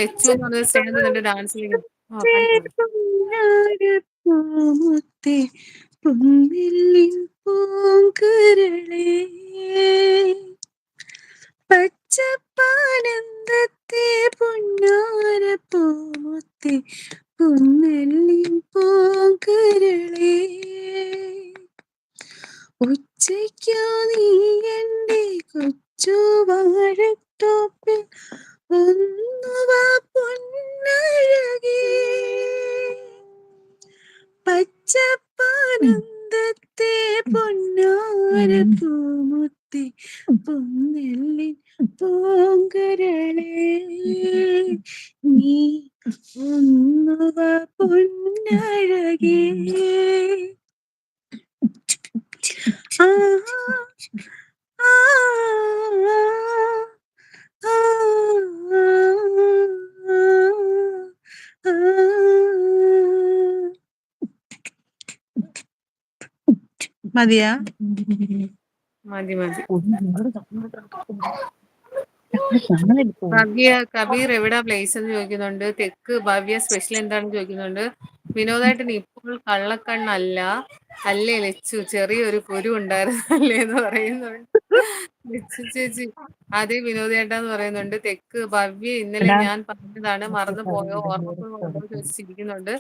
ലച്ചു എന്ന് പറഞ്ഞ സ്നേഹം നിന്റെ ഡാൻസ് കളിക്കുന്നു. ആ പാടിക്കോ. പൊന്നാരപ്പൂമുത്തേ പൊന്നില്ലിൻ പൂങ്കരളേ പച്ചപ്പാനന്ദത്തെ പൊന്നാരപ്പൂമുത്തേ പൊന്നില്ലിൻ പൂങ്കരളേ ഉച്ചയ്ക്കോ നീ എൻ്റെ കൊച്ചു വാഴത്തോപ്പിൽ ഒന്നുവാ പൊന്നഴകേ പച്ചപ്പാനന്ദത്തെ പൊന്നാരപ്പൂമുത്തേ പൊന്നെല്ലിൻ പൂങ്കരളേ നീ ഒന്നുവാ പൊന്നഴകേ മതിയാ? മതി മതി. ഭവ്യ കബീർ എവിടാ പ്ലേസ് എന്ന് ചോദിക്കുന്നുണ്ട്. തെക്ക് ഭവ്യ സ്പെഷ്യൽ എന്താണെന്ന് ചോദിക്കുന്നുണ്ട്. വിനോദായിട്ട് ഇപ്പോൾ കള്ളക്കണ്ണല്ല അല്ലേ ലച്ചു, ചെറിയൊരു കുരു ഉണ്ടായിരുന്നല്ലേ എന്ന് പറയുന്നുണ്ട്. ലച്ചു ചേച്ചി അതേ വിനോദേട്ടാന്ന് പറയുന്നുണ്ട്. തെക്ക് ഭവ്യ ഇന്നലെ ഞാൻ പറഞ്ഞതാണ് മറന്നു പോയോ, ഓർമ്മക്കുറവുണ്ടോ ചോദിച്ചിരിക്കുന്നുണ്ട്.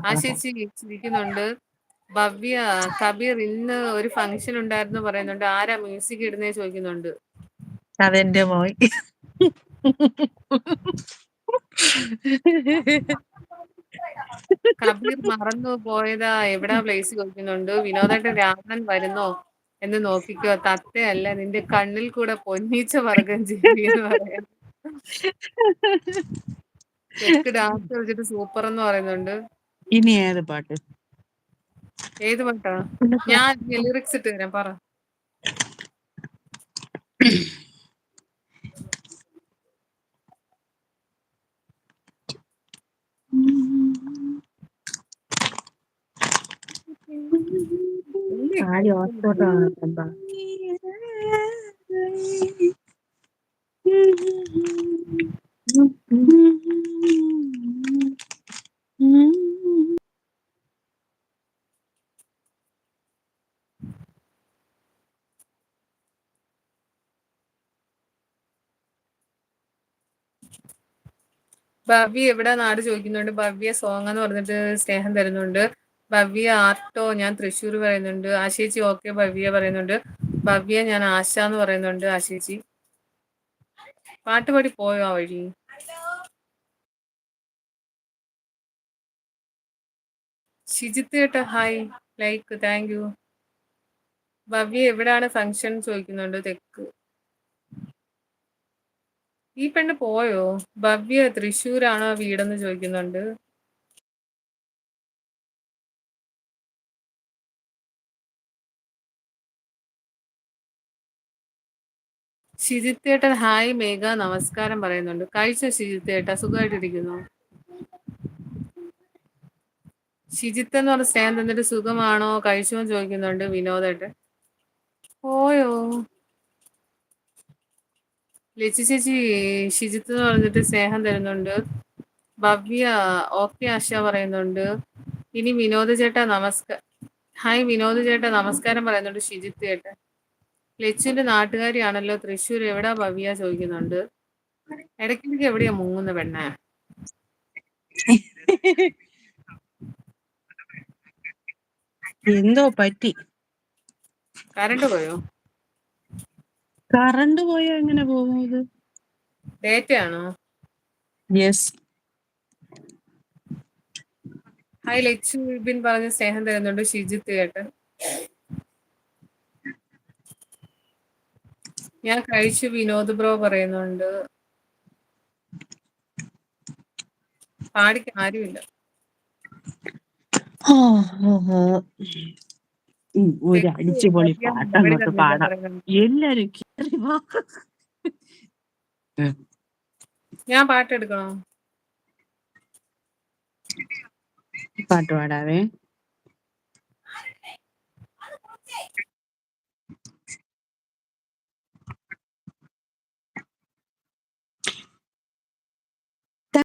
ആ ചേച്ചി ചിരിക്കുന്നുണ്ട്. ഭവ്യ കബീർ ഇന്ന് ഒരു ഫംഗ്ഷൻ ഉണ്ടായിരുന്നു പറയുന്നുണ്ട്. ആരാ മ്യൂസിക് ഇടുന്നേ ചോദിക്കുന്നുണ്ട്. അതെന്റെ മോയ്. കബീർ മറന്നു പോയതാ എവിടാ പ്ലേസ് ചോദിക്കുന്നുണ്ട്. വിനോദേട്ടൻ രാമൻ വരുന്നോ എന്ന് നോക്കിക്കോ, തത്തയല്ല നിന്റെ കണ്ണിൽ കൂടെ പൊന്നീച്ച വർഗം ജീവി എന്ന് പറയാം. തെക്ക് ഡാൻസ് കളിച്ചിട്ട് സൂപ്പർ എന്ന് പറയുന്നുണ്ട്. ഇനി ഏത് പാട്ട്? ഏത് പാട്ടാ? ഞാൻ ലിറിക്സ് ഇട്ട് തരാം, പറ. ഭവ്യ എവിടാ നാട് ചോദിക്കുന്നുണ്ട്. ഭവ്യ സോങ് എന്ന് പറഞ്ഞിട്ട് സ്നേഹം തരുന്നുണ്ട്. ഭവ്യ ആർട്ടോ ഞാൻ തൃശ്ശൂർ പറയുന്നുണ്ട്. ആശേച്ചി ഓക്കെ ഭവ്യ പറയുന്നുണ്ട്. ഭവ്യ ഞാൻ ആശ എന്ന് പറയുന്നുണ്ട്. ആശേച്ചി പാട്ട് പാടി പോയോ ആ വഴി? ഷിജിത്ത് കേട്ട hi like thank you. Bhavya എവിടാണ് ഫംഗ്ഷൻ ചോദിക്കുന്നുണ്ട്. തെക്ക്. ഈ പെണ്ണ് പോയോ? ഭവ്യ തൃശ്ശൂരാണോ വീടെന്ന് ചോദിക്കുന്നുണ്ട്. ഷിജിത്തേട്ടൻ ഹായ് മേഘ നമസ്കാരം പറയുന്നുണ്ട്. കഴിച്ചോ ഷിജിത്തേട്ട? സുഖമായിട്ടിരിക്കുന്നു. ഷിജിത്ത് എന്ന് പറഞ്ഞ സ്നേഹം തന്നിട്ട് സുഖമാണോ കഴിച്ചോ എന്ന് ചോദിക്കുന്നുണ്ട് വിനോദേട്ടൻ. പോയോ? ലച്ചി ചേച്ചി ഷിജിത്ത് എന്ന് പറഞ്ഞിട്ട് സ്നേഹം തരുന്നുണ്ട്. ഭവ്യ ഓക്കെ ആശ പറയുന്നുണ്ട്. ഇനി വിനോദ ചേട്ടാ നമസ്കാരം. ഹായ് വിനോദ ചേട്ടാ നമസ്കാരം പറയുന്നുണ്ട് ഷിജിത്ത് ചേട്ടൻ. ലച്ചുവിന്റെ നാട്ടുകാരിയാണല്ലോ തൃശ്ശൂർ, എവിടാ ഭവ്യ ചോദിക്കുന്നുണ്ട്. ഇടയ്ക്കിടയ്ക്ക് എവിടെയാ മുങ്ങുന്ന പെണ്ണ? എന്തോ പറ്റി? കറണ്ട് പോയോ? കറണ്ട് പോയോ? എങ്ങനെ പോകുന്നത്? ഡേറ്റയാണോ? യെസ്. ഹായ് ലച്ചു വിപിൻ പറഞ്ഞ് സ്നേഹം തരുന്നുണ്ട് ഷിജിത്ത് ചേട്ടൻ. ഞാൻ കഴിച്ചു വിനോദ് ബ്രോ പറയുന്നുണ്ട്. പാടിക്ക് ആരുമില്ല. ഒരു അടിച്ചുപൊളി പാട്ടങ്ങോട്ട് പാടാം. എല്ലാരും കേറി വാ. ഞാൻ പാട്ടെടുക്കണോ? പാട്ട് പാടാവേ.